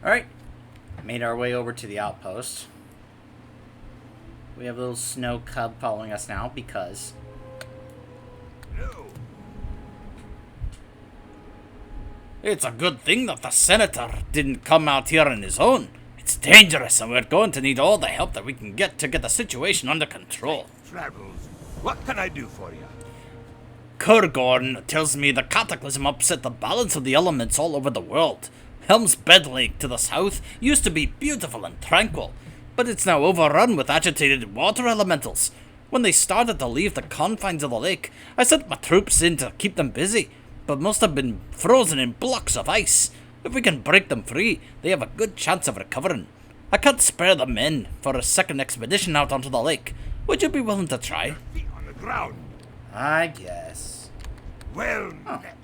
Alright. Made our way over to the outpost. We have a little snow cub following us now because... No. It's a good thing that the senator didn't come out here on his own. It's dangerous, and we're going to need all the help that we can get to get the situation under control. Travels. What can I do for you? Kurgorn tells me the cataclysm upset the balance of the elements all over the world. Helm's Bed Lake to the south used to be beautiful and tranquil, but it's now overrun with agitated water elementals. When they started to leave the confines of the lake, I sent my troops in to keep them busy, but most have been frozen in blocks of ice. If we can break them free, they have a good chance of recovering. I can't spare the men for a second expedition out onto the lake. Would you be willing to try? Feet on the ground. I guess. Well met.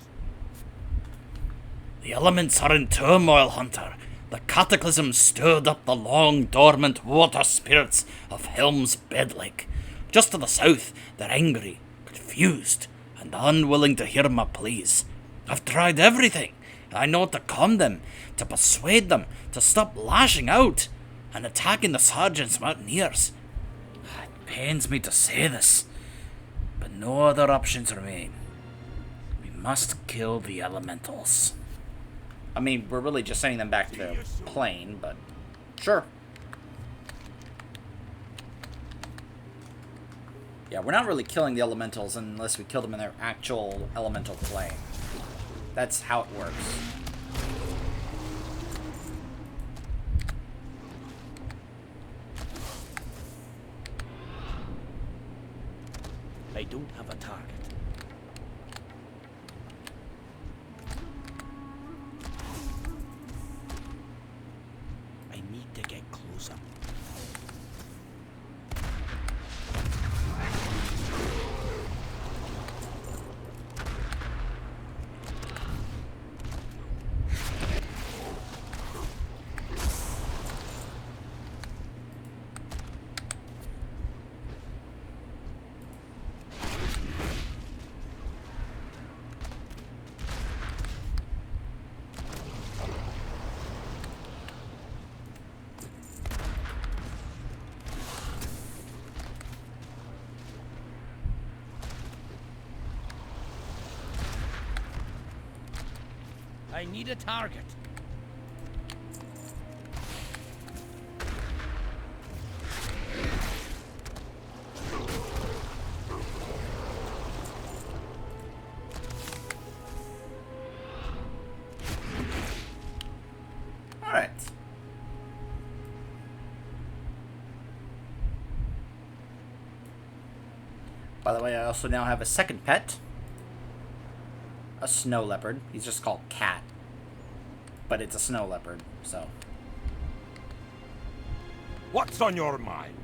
The elements are in turmoil, Hunter. The cataclysm stirred up the long dormant water spirits of Helm's Bed Lake. Just to the south, they're angry, confused, and unwilling to hear my pleas. I've tried everything. I know to calm them, to persuade them to stop lashing out and attacking the sergeant's mountaineers. It pains me to say this, but no other options remain. We must kill the elementals. I mean, we're really just sending them back to the plane, but sure. Yeah, we're not really killing the elementals unless we kill them in their actual elemental plane. That's how it works. I don't have a target. I need to get closer. I need a target. All right. By the way, I also now have a second pet. A snow leopard. He's just called Cat. But it's a snow leopard, so. What's on your mind?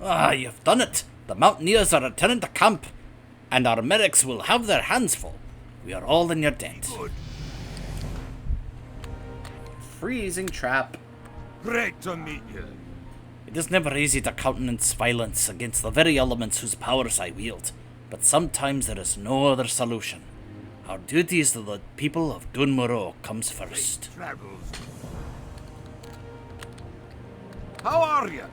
Ah, you've done it. The mountaineers are returning to camp, and our medics will have their hands full. We are all in your debt. Good. Freezing trap. Great to meet you. It is never easy to countenance violence against the very elements whose powers I wield, but sometimes there is no other solution. Our duties to the people of Dunmuro comes first. Travels. How are you?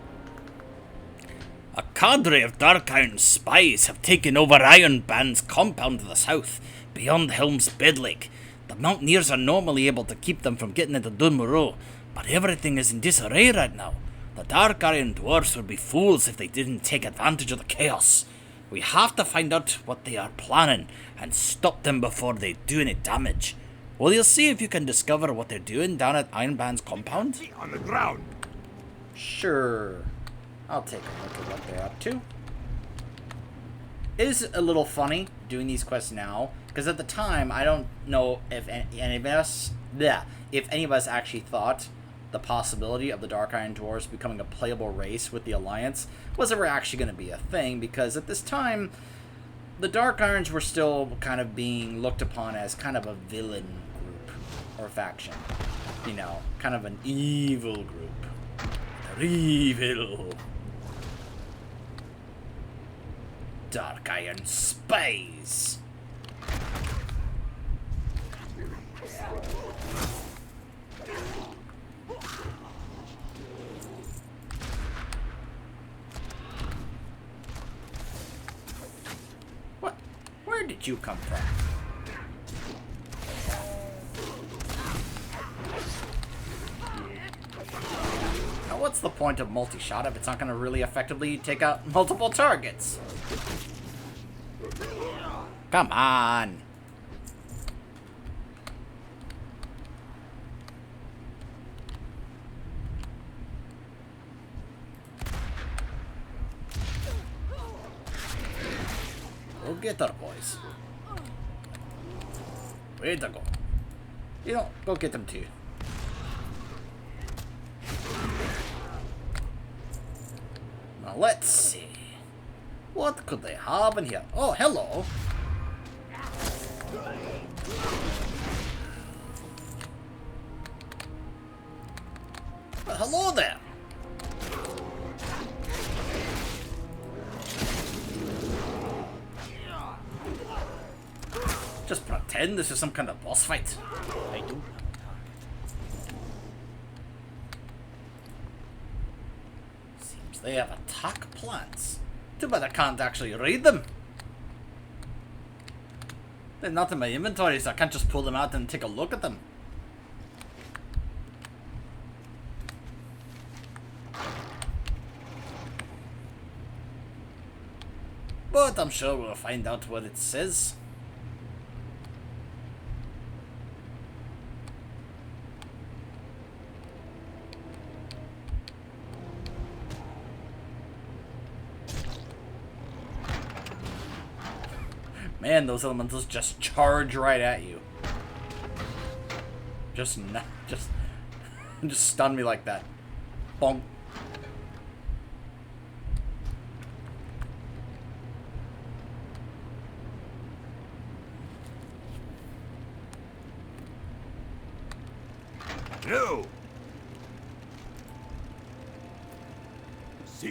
A cadre of Dark Iron spies have taken over Iron Band's compound to the south, beyond Helm's Bed Lake. The Mountaineers are normally able to keep them from getting into Dunmuro, but everything is in disarray right now. The Dark Iron Dwarfs would be fools if they didn't take advantage of the chaos. We have to find out what they are planning and stop them before they do any damage. Will you see if you can discover what they're doing down at Iron Band's compound? Feet on the ground. Sure. I'll take a look at what they're up to. It is a little funny doing these quests now, because at the time, I don't know if any of us actually thought the possibility of the Dark Iron Dwarves becoming a playable race with the Alliance was ever actually going to be a thing, because at this time, the Dark Irons were still kind of being looked upon as kind of a villain group or faction. You know, kind of an evil group. They're evil. Dark Iron spies. did you come from? Now, what's the point of multi-shot if it's not going to really effectively take out multiple targets? Come on. Go get her, boys. Way to go. You know, go get them too. Now let's see. What could they have in here? Oh, hello. Well, hello there. Just pretend this is some kind of boss fight. I do. Seems they have attack plans. Too bad I can't actually read them. They're not in my inventory, so I can't just pull them out and take a look at them. But I'm sure we'll find out what it says. Man, those elementals just charge right at you. Just stun me like that. Bonk. No.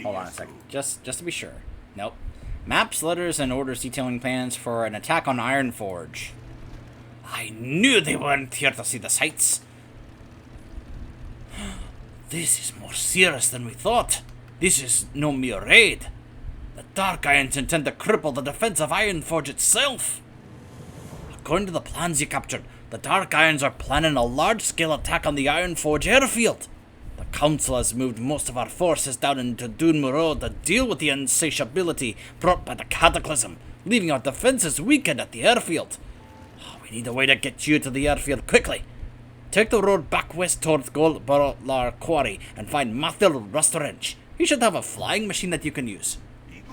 Hold on a second. Just to be sure. Nope. Maps, letters, and orders detailing plans for an attack on Ironforge. I knew they weren't here to see the sights. This is more serious than we thought. This is no mere raid. The Dark Irons intend to cripple the defense of Ironforge itself. According to the plans you captured, the Dark Irons are planning a large-scale attack on the Ironforge airfield. The Council has moved most of our forces down into Dun Muro to deal with the insatiability brought by the Cataclysm, leaving our defenses weakened at the airfield. We need a way to get you to the airfield quickly. Take the road back west towards Goldbarlar Quarry and find Mathil Restaurant. He should have a flying machine that you can use.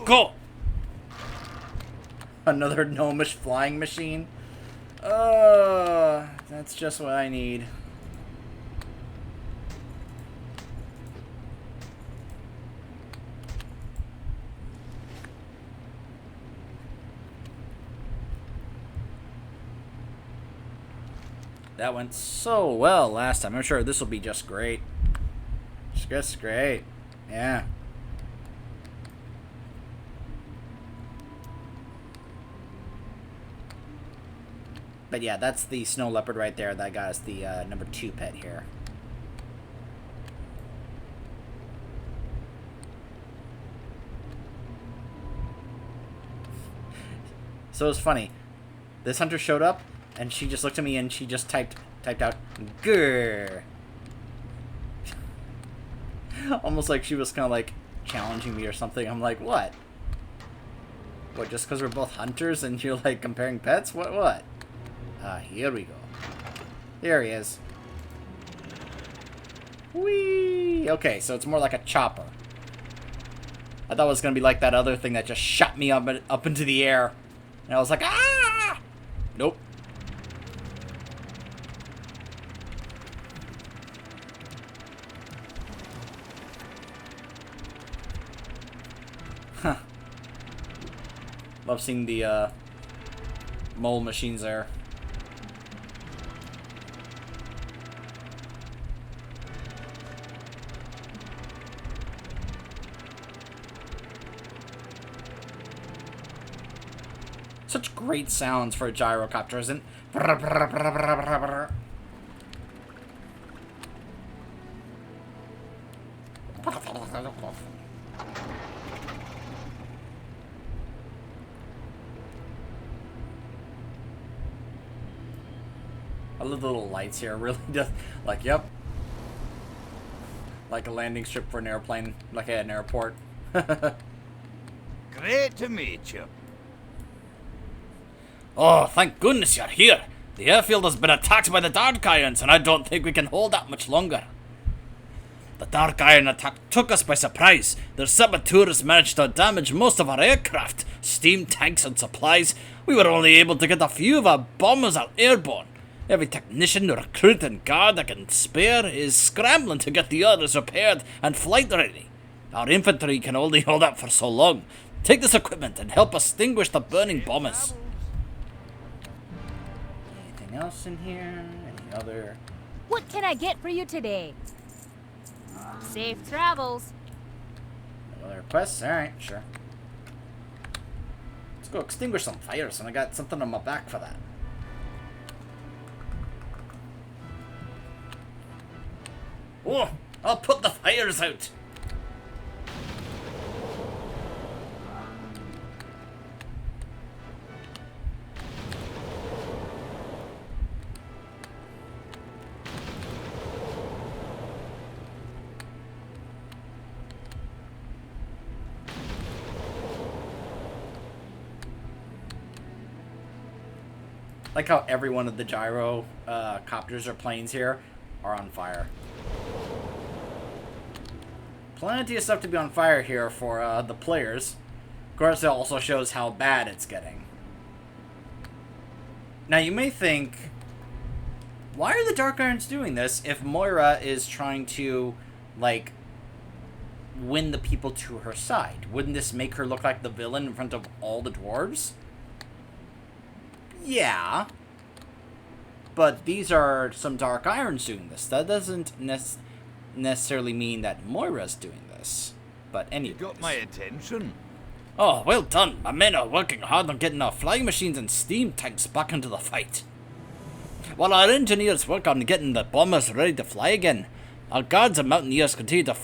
Go! Another gnomish flying machine? That's just what I need. That went so well last time. I'm sure this will be just great. Just great. Yeah. But yeah, that's the snow leopard right there. That got us the number 2 pet here. So it was funny. This hunter showed up, and she just looked at me and she just typed out, grrr. Almost like she was kind of like challenging me or something. I'm like, what? What, just because we're both hunters and you're like comparing pets? What? Here we go. There he is. Whee! Okay, so it's more like a chopper. I thought it was going to be like that other thing that just shot me up into the air. And I was like, ah! Nope. Huh. Love seeing the mole machines there. Such great sounds for a gyrocopter, isn't it? I love the little lights here. Really just like, yep. Like a landing strip for an airplane, like at an airport. Great to meet you. Oh, thank goodness you're here. The airfield has been attacked by the Dark Irons, and I don't think we can hold that much longer. The Dark Iron attack took us by surprise. Their saboteurs managed to damage most of our aircraft, steam tanks and supplies. We were only able to get a few of our bombers out airborne. Every technician, recruit and guard I can spare is scrambling to get the others repaired and flight ready. Our infantry can only hold out for so long. Take this equipment and help extinguish the burning bombers. Anything else in here? Any other? What can I get for you today? Safe travels. No other quests? Alright, sure. Let's go extinguish some fires, and I got something on my back for that. Oh, I'll put the fires out. Like how every one of the gyro copters or planes here are on fire. Plenty of stuff to be on fire here for the players. Of course, it also shows how bad it's getting. Now, you may think, why are the Dark Irons doing this if Moira is trying to, like, win the people to her side? Wouldn't this make her look like the villain in front of all the dwarves? Yeah. But these are some Dark Irons doing this. That doesn't necessarily mean that Moira's doing this. But anyways. You got my attention. Oh, well done. My men are working hard on getting our flying machines and steam tanks back into the fight. While our engineers work on getting the bombers ready to fly again, our guards and mountaineers continue to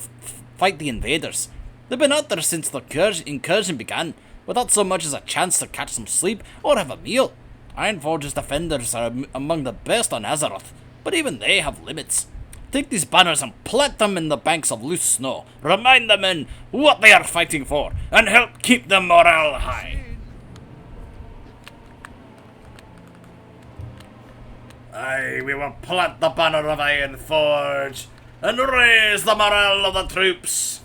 fight the invaders. They've been out there since the incursion began, without so much as a chance to catch some sleep or have a meal. Ironforge's defenders are among the best on Azeroth, but even they have limits. Take these banners and plant them in the banks of loose snow. Remind the men what they are fighting for, and help keep their morale high. Aye, we will plant the banner of Ironforge and raise the morale of the troops.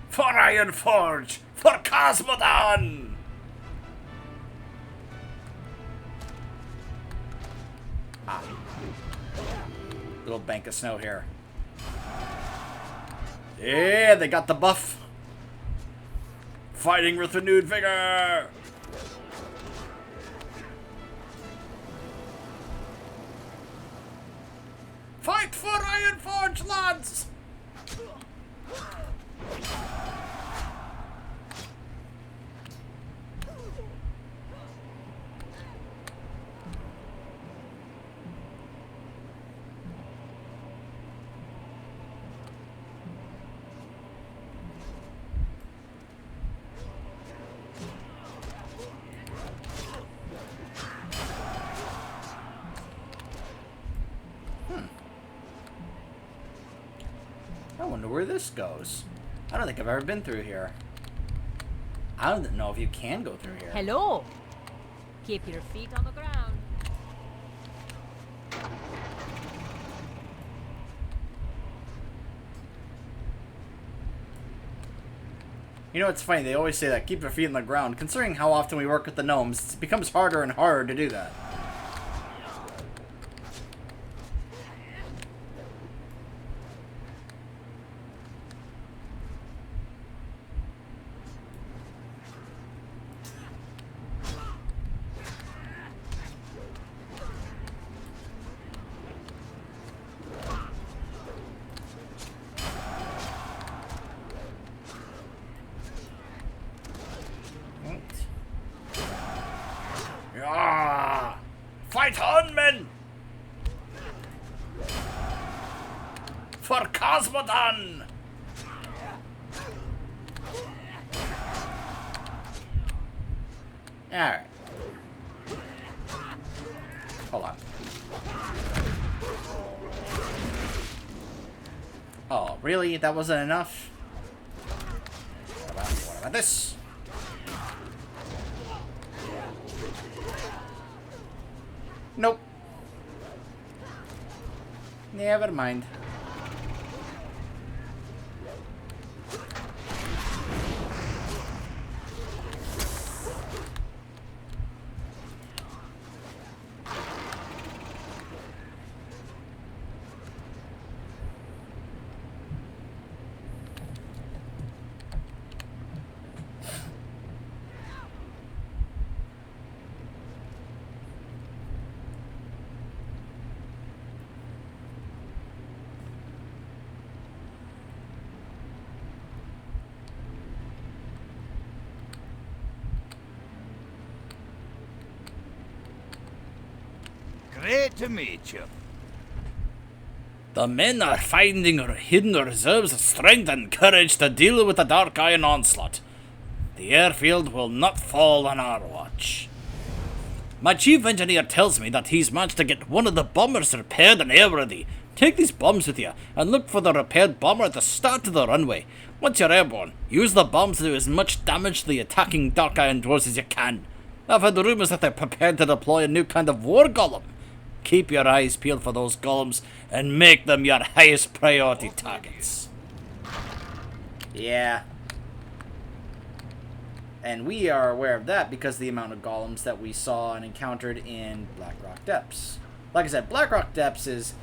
For Ironforge! For Cosmodon! Ah. Little bank of snow here. Yeah, they got the buff. Fighting with renewed vigor! Fight for Ironforge, lads! I wonder where this goes. I don't think I've ever been through here. I don't know if you can go through here. Hello. Keep your feet on the ground. You know, it's funny, they always say that, keep your feet on the ground. Considering how often we work with the gnomes, it becomes harder and harder to do that. Fight on, men! For Cosmodon! Alright. Hold on. Oh, really? That wasn't enough? What about this? Nope. Never mind. Great to meet you. The men are finding hidden reserves of strength and courage to deal with the Dark Iron onslaught. The airfield will not fall on our watch. My chief engineer tells me that he's managed to get one of the bombers repaired and airworthy. Take these bombs with you and look for the repaired bomber at the start of the runway. Once you're airborne, use the bombs to do as much damage to the attacking Dark Iron dwarves as you can. I've heard rumors that they're prepared to deploy a new kind of war golem. Keep your eyes peeled for those golems and make them your highest priority targets. Yeah. And we are aware of that because of the amount of golems that we saw and encountered in Blackrock Depths. Like I said, Blackrock Depths is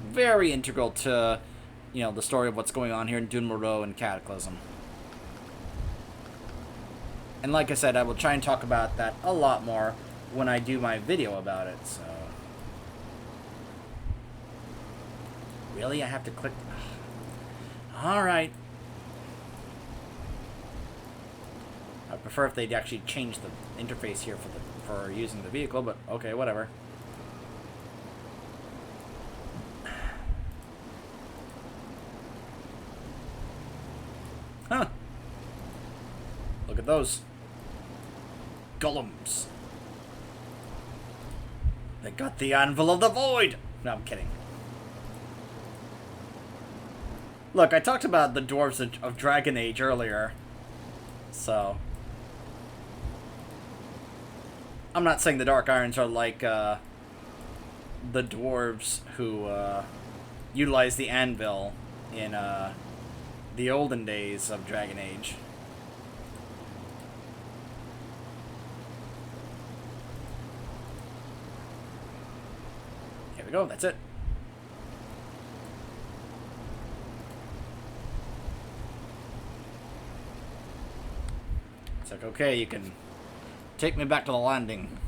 very integral to, you know, the story of what's going on here in Dune Moreau and Cataclysm. And like I said, I will try and talk about that a lot more when I do my video about it, so... Really? I have to click... Alright. I prefer if they'd actually change the interface here for using the vehicle, but okay, whatever. Huh. Look at those. Golems. They got the Anvil of the Void! No, I'm kidding. Look, I talked about the dwarves of Dragon Age earlier, so... I'm not saying the Dark Irons are like, the dwarves who, utilize the anvil in, the olden days of Dragon Age. Here we go, that's it. It's like, okay, you can take me back to the landing.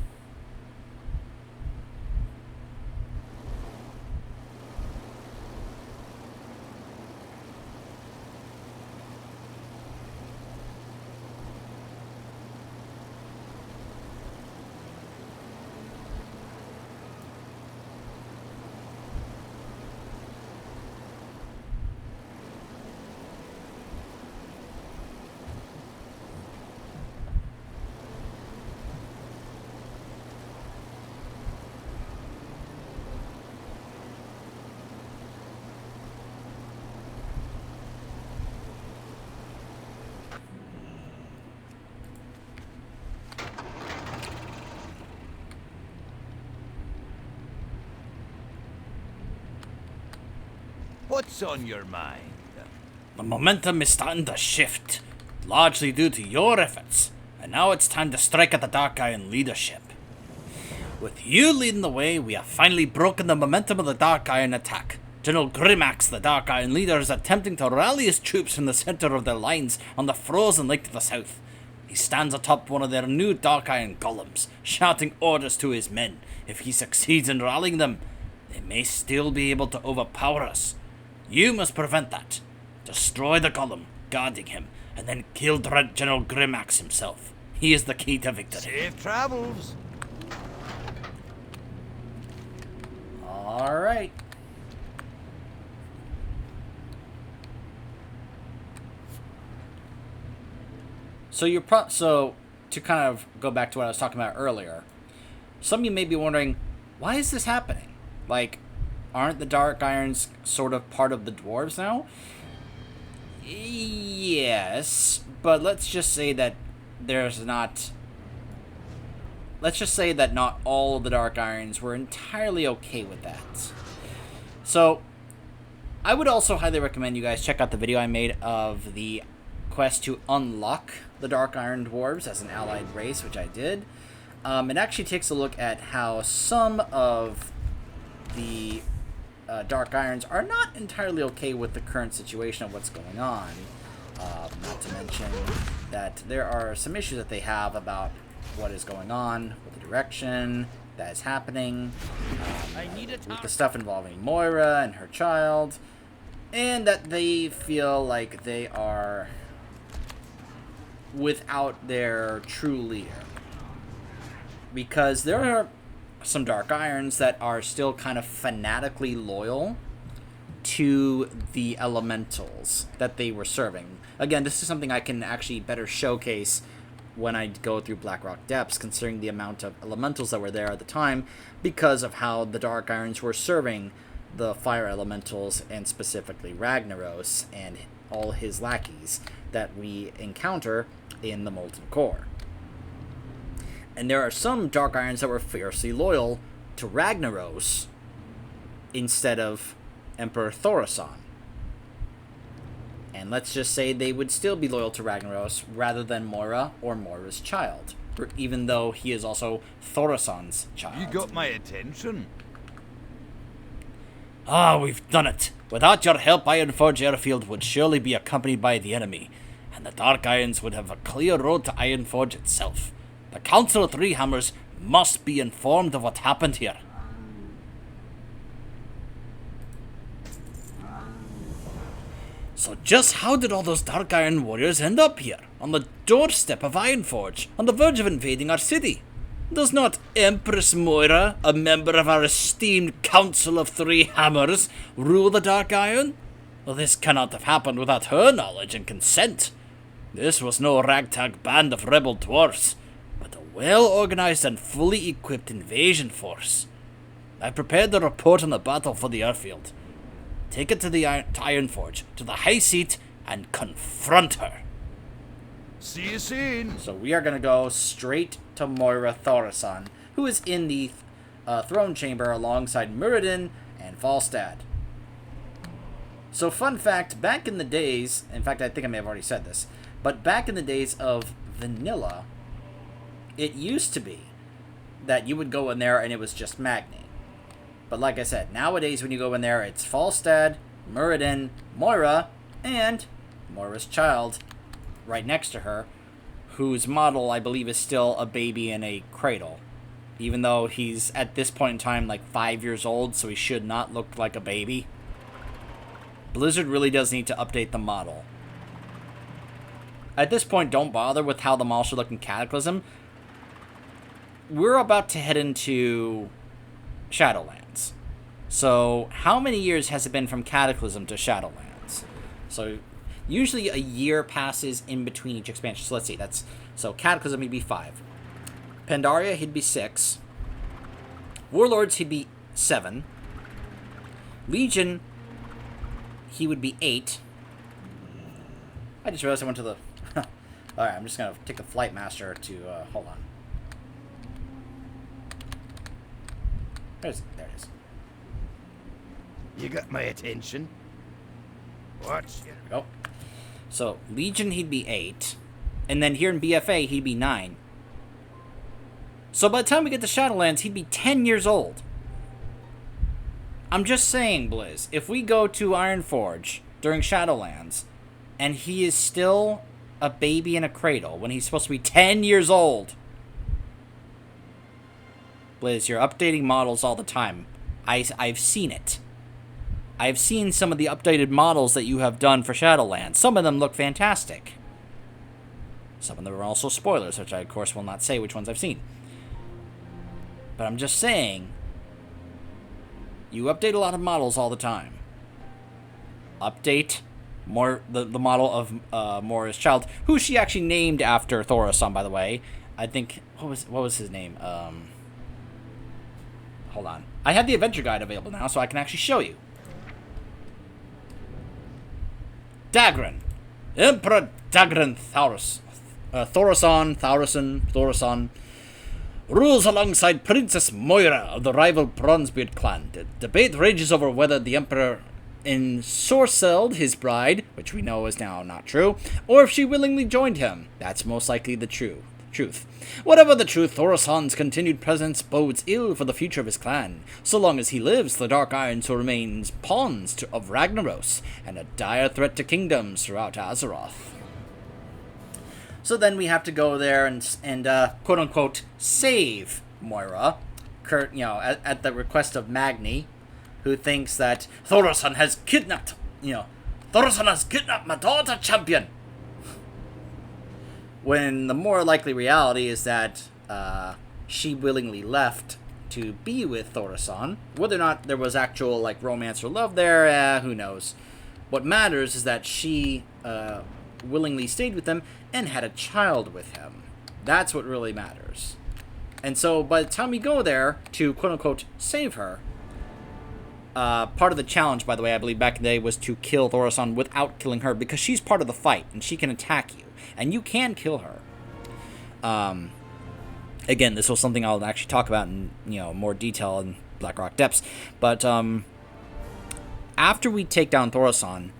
What's on your mind? The momentum is starting to shift, largely due to your efforts, and now it's time to strike at the Dark Iron leadership. With you leading the way, we have finally broken the momentum of the Dark Iron attack. General Grimax, the Dark Iron leader, is attempting to rally his troops in the center of their lines on the frozen lake to the south. He stands atop one of their new Dark Iron golems, shouting orders to his men. If he succeeds in rallying them, they may still be able to overpower us. You must prevent that. Destroy the golem, guarding him, and then kill General Grimax himself. He is the key to victory. Safe travels. Alright. So to kind of go back to what I was talking about earlier, some of you may be wondering, why is this happening? Like, aren't the Dark Irons sort of part of the dwarves now? Yes, but let's just say that not all of the Dark Irons were entirely okay with that. So, I would also highly recommend you guys check out the video I made of the quest to unlock the Dark Iron Dwarves as an allied race, which I did. It actually takes a look at how some of the Dark Irons are not entirely okay with the current situation of what's going on. Not to mention that there are some issues that they have about what is going on with the direction that is happening, with the stuff involving Moira and her child, and that they feel like they are without their true leader. Because there are some Dark Irons that are still kind of fanatically loyal to the elementals that they were serving. Again, this is something I can actually better showcase when I go through Blackrock Depths, considering the amount of elementals that were there at the time, because of how the Dark Irons were serving the fire elementals, and specifically Ragnaros and all his lackeys that we encounter in the Molten Core. And there are some Dark Irons that were fiercely loyal to Ragnaros instead of Emperor Thorasan. And let's just say they would still be loyal to Ragnaros rather than Moira or Moira's child, even though he is also Thorasan's child. You got my attention. Ah, we've done it. Without your help, Ironforge Airfield would surely be accompanied by the enemy, and the Dark Irons would have a clear road to Ironforge itself. The Council of Three Hammers must be informed of what happened here. So just how did all those Dark Iron warriors end up here, on the doorstep of Ironforge, on the verge of invading our city? Does not Empress Moira, a member of our esteemed Council of Three Hammers, rule the Dark Iron? Well, this cannot have happened without her knowledge and consent. This was no ragtag band of rebel dwarfs, but a well-organized and fully equipped invasion force. I prepared the report on the battle for the airfield. Take it to the Ironforge, to the High Seat, and confront her. See you soon. So we are going to go straight to Moira Thorasan, who is in the throne chamber alongside Muradin and Falstad. So fun fact, back in the days, in fact I think I may have already said this, but back in the days of vanilla, it used to be that you would go in there and it was just Magni. But like I said, nowadays when you go in there, it's Falstad, Muradin, Moira, and Moira's child right next to her, whose model I believe is still a baby in a cradle. Even though he's at this point in time like 5 years old, so he should not look like a baby. Blizzard really does need to update the model. At this point, don't bother with how the model should look in Cataclysm. We're about to head into Shadowlands. So, how many years has it been from Cataclysm to Shadowlands? So, usually a year passes in between each expansion. So, let's see. So, Cataclysm, he'd be 5. Pandaria, he'd be 6. Warlords, he'd be 7. Legion, he would be 8. I just realized I went to the... Alright, I'm just going to take the Flight Master to... hold on. There it is. You got my attention. Watch. There we go. So, Legion, he'd be 8. And then here in BFA, he'd be 9. So by the time we get to Shadowlands, he'd be 10 years old. I'm just saying, Blizz, if we go to Ironforge during Shadowlands, and he is still a baby in a cradle when he's supposed to be 10 years old. Blizz, you're updating models all the time. I've seen it. I've seen some of the updated models that you have done for Shadowlands. Some of them look fantastic. Some of them are also spoilers, which I, of course, will not say which ones I've seen. But I'm just saying, you update a lot of models all the time. Update the model of Moira's child, who she actually named after Thorosson, by the way. I think what was his name? Hold on. I have the adventure guide available now, so I can actually show you. Dagran. Emperor Dagran Thorosson rules alongside Princess Moira of the rival Bronzebeard clan. The debate rages over whether the Emperor ensorcelled his bride, which we know is now not true, or if she willingly joined him. That's most likely the truth. Whatever the truth, Thorosson's continued presence bodes ill for the future of his clan. So long as he lives, the Dark Irons will remain pawns of Ragnaros, and a dire threat to kingdoms throughout Azeroth. So then we have to go there and quote-unquote save Moira, at the request of Magni, who thinks that Thorosson has kidnapped my daughter, champion. When the more likely reality is that she willingly left to be with Thorosson. Whether or not there was actual romance or love there, who knows. What matters is that she willingly stayed with him and had a child with him. That's what really matters. And so by the time we go there to quote-unquote save her, part of the challenge, by the way, I believe back in the day, was to kill Thorosson without killing her, because she's part of the fight and she can attack you. And you can kill her. Again, this was something I'll actually talk about in more detail in Blackrock Depths. But after we take down Thorosson,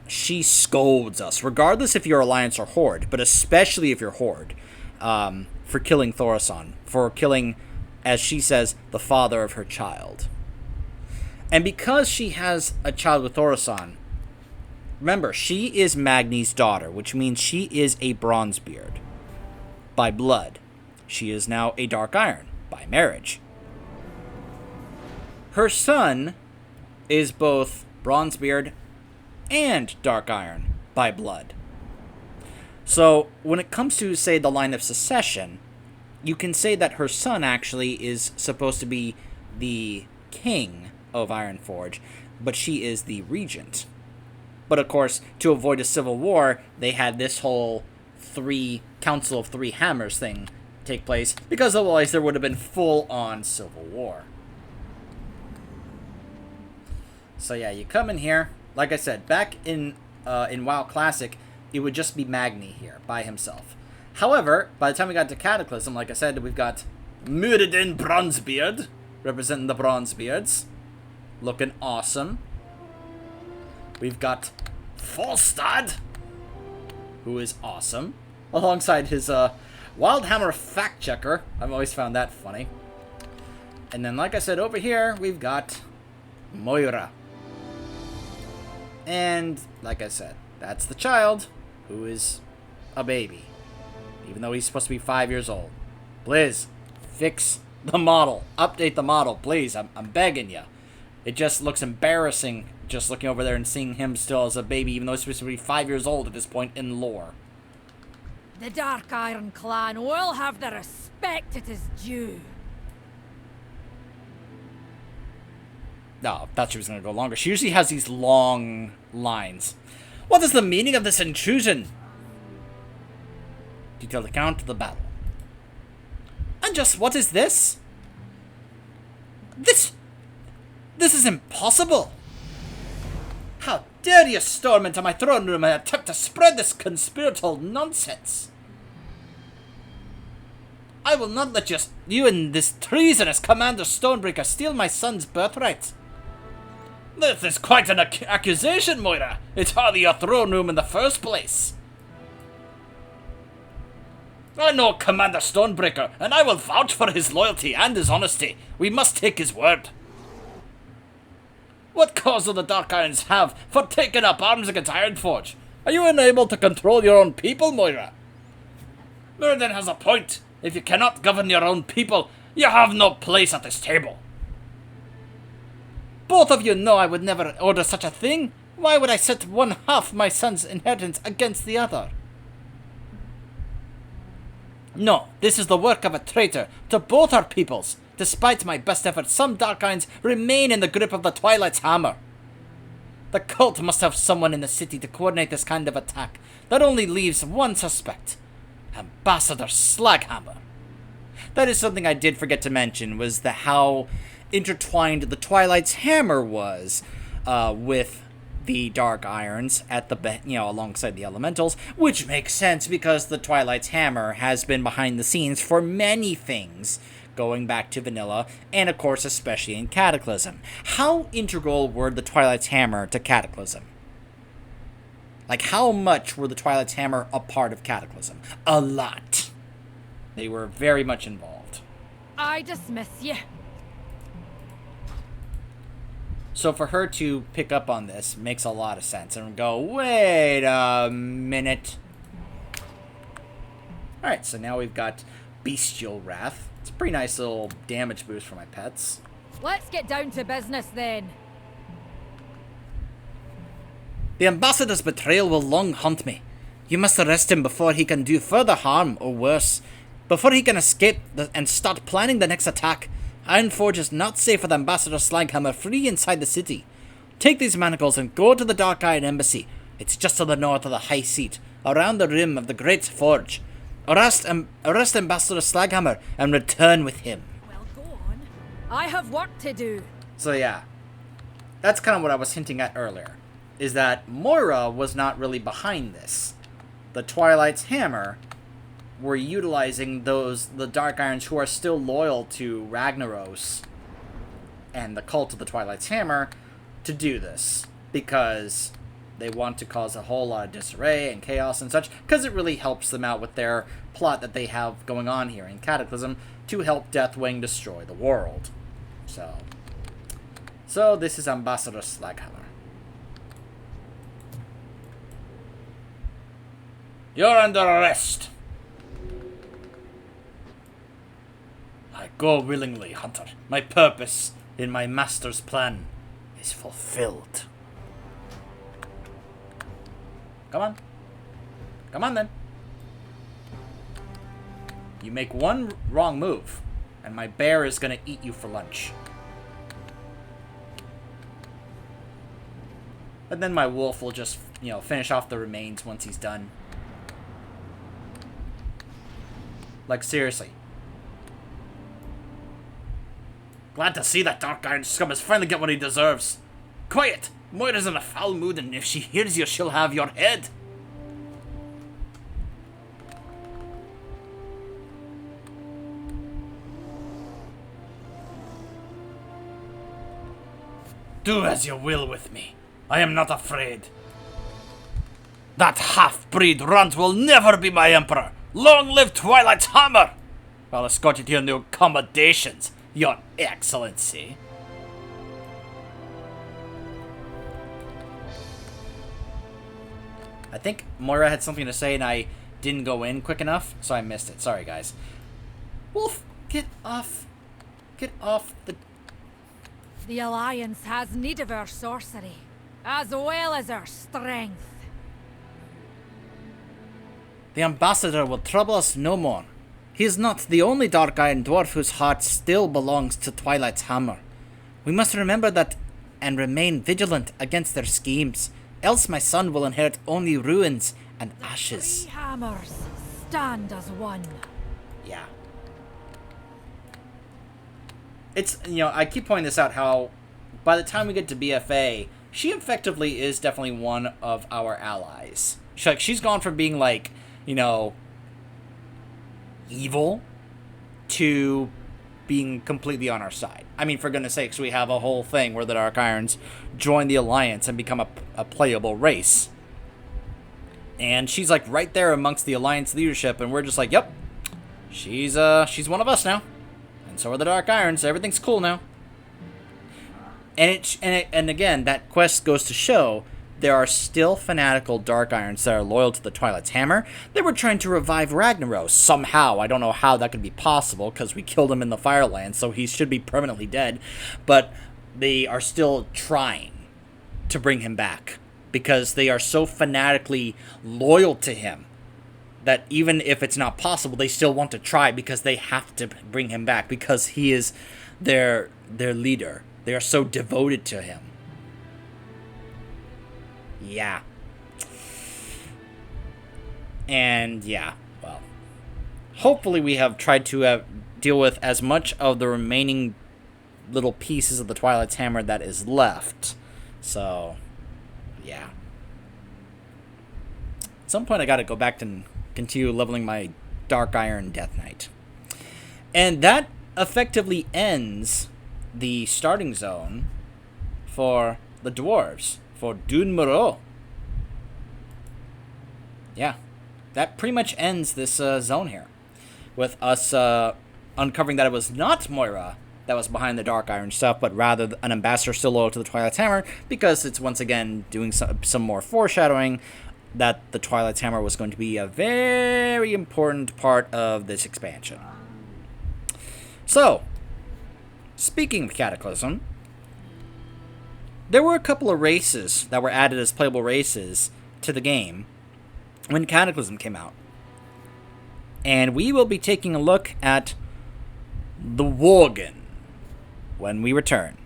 she scolds us, regardless if you're Alliance or Horde, but especially if you're Horde, for killing Thorosson, for killing, as she says, the father of her child. And because she has a child with Thorosson, remember, she is Magni's daughter, which means she is a Bronzebeard by blood. She is now a Dark Iron by marriage. Her son is both Bronzebeard and Dark Iron by blood. So, when it comes to, say, the line of succession, you can say that her son actually is supposed to be the king of Ironforge, but she is the regent. But of course, to avoid a civil war, they had this whole Council of Three Hammers thing take place, because otherwise there would have been full-on civil war. So yeah, you come in here. Like I said, back in WoW Classic, it would just be Magni here, by himself. However, by the time we got to Cataclysm, like I said, we've got Muradin Bronzebeard, representing the Bronzebeards, looking awesome. We've got Falstad, who is awesome, alongside his Wildhammer Fact Checker. I've always found that funny. And then, like I said, over here, we've got Moira. And, like I said, that's the child, who is a baby, even though he's supposed to be 5 years old. Please, fix the model. Update the model, please. I'm begging you. It just looks embarrassing just looking over there and seeing him still as a baby, even though he's supposed to be 5 years old at this point in lore. The Dark Iron clan will have the respect it is due. No, I thought she was going to go longer. She usually has these long lines. What is the meaning of this intrusion? Detailed account of the battle. And just what is this? This is impossible. How dare you storm into my throne room and attempt to spread this conspiratorial nonsense? I will not let you and this treasonous Commander Stonebreaker steal my son's birthright. This is quite an accusation, Moira. It's hardly your throne room in the first place. I know Commander Stonebreaker, and I will vouch for his loyalty and his honesty. We must take his word. What cause do the Dark Irons have for taking up arms against Ironforge? Are you unable to control your own people, Moira? Muradin has a point. If you cannot govern your own people, you have no place at this table. Both of you know I would never order such a thing. Why would I set one half my son's inheritance against the other? No, this is the work of a traitor to both our peoples. Despite my best efforts, some Dark Irons remain in the grip of the Twilight's hammer. The cult must have someone in the city to coordinate this kind of attack. That only leaves one suspect. Ambassador Slaghammer. That is something I did forget to mention, was how intertwined the Twilight's hammer was with the Dark Irons at the alongside the Elementals, which makes sense because the Twilight's hammer has been behind the scenes for many things, going back to Vanilla, and of course especially in Cataclysm. How integral were the Twilight's hammer to Cataclysm? Like, how much were the Twilight's hammer a part of Cataclysm? A lot. They were very much involved. I dismiss you. So for her to pick up on this makes a lot of sense and go, wait a minute. Alright, so now we've got Bestial Wrath. It's a pretty nice little damage boost for my pets. Let's get down to business then. The Ambassador's betrayal will long haunt me. You must arrest him before he can do further harm, or worse. Before he can escape and start planning the next attack. Ironforge is not safe with Ambassador Slaghammer free inside the city. Take these manacles and go to the Dark Iron Embassy. It's just to the north of the High Seat, around the rim of the Great Forge. Arrest Ambassador Slaghammer and return with him. Well, go on. I have work to do. So yeah, that's kind of what I was hinting at earlier, is that Moira was not really behind this. The Twilight's hammer were utilizing the Dark Irons who are still loyal to Ragnaros and the cult of the Twilight's hammer to do this, because they want to cause a whole lot of disarray and chaos and such, because it really helps them out with their plot that they have going on here in Cataclysm to help Deathwing destroy the world. So this is Ambassador Slaghammer. You're under arrest. I go willingly, Hunter. My purpose in my master's plan is fulfilled. Come on. Come on then. You make one wrong move, and my bear is gonna eat you for lunch. And then my wolf will just, finish off the remains once he's done. Like, seriously. Glad to see that Dark Iron scum has finally got what he deserves. Quiet! Moira's in a foul mood, and if she hears you, she'll have your head. Do as you will with me. I am not afraid. That half-breed runt will never be my emperor. Long live Twilight's hammer! I'll escort you to your new accommodations, Your Excellency. I think Moira had something to say and I didn't go in quick enough, so I missed it. Sorry, guys. Wolf, get off. Get off the... The Alliance has need of our sorcery, as well as our strength. The Ambassador will trouble us no more. He is not the only Dark Iron Dwarf whose heart still belongs to Twilight's hammer. We must remember that and remain vigilant against their schemes, else my son will inherit only ruins and ashes. 3 hammers stand as one. Yeah. It's, I keep pointing this out, how by the time we get to BFA, she effectively is definitely one of our allies. She's gone from being evil to being completely on our side. I mean, for goodness sakes, we have a whole thing where the Dark Irons join the Alliance and become a playable race. And she's right there amongst the Alliance leadership, and we're just like, yep, she's one of us now. And so are the Dark Irons. Everything's cool now. And again, that quest goes to show there are still fanatical Dark Irons that are loyal to the Twilight's hammer. They were trying to revive Ragnaros somehow. I don't know how that could be possible, because we killed him in the Firelands, so he should be permanently dead. But they are still trying to bring him back, because they are so fanatically loyal to him that even if it's not possible, they still want to try, because they have to bring him back, because he is their leader. They are so devoted to him. Yeah. And yeah, well, hopefully we have tried to deal with as much of the remaining little pieces of the Twilight's Hammer that is left. So, yeah. At some point I gotta go back and continue leveling my Dark Iron Death Knight. And that effectively ends the starting zone for the dwarves, for Dun Moreau. Yeah, that pretty much ends this zone here, with us uncovering that it was not Moira that was behind the Dark Iron stuff, but rather an ambassador still loyal to the Twilight's Hammer, because it's once again doing some more foreshadowing that the Twilight's Hammer was going to be a very important part of this expansion. So, speaking of Cataclysm, there were a couple of races that were added as playable races to the game when Cataclysm came out. And we will be taking a look at the Worgen when we return.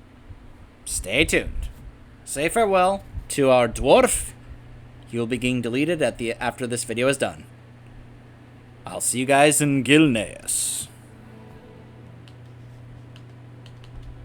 Stay tuned. Say farewell to our Dwarf. He will be getting deleted after this video is done. I'll see you guys in Gilneas.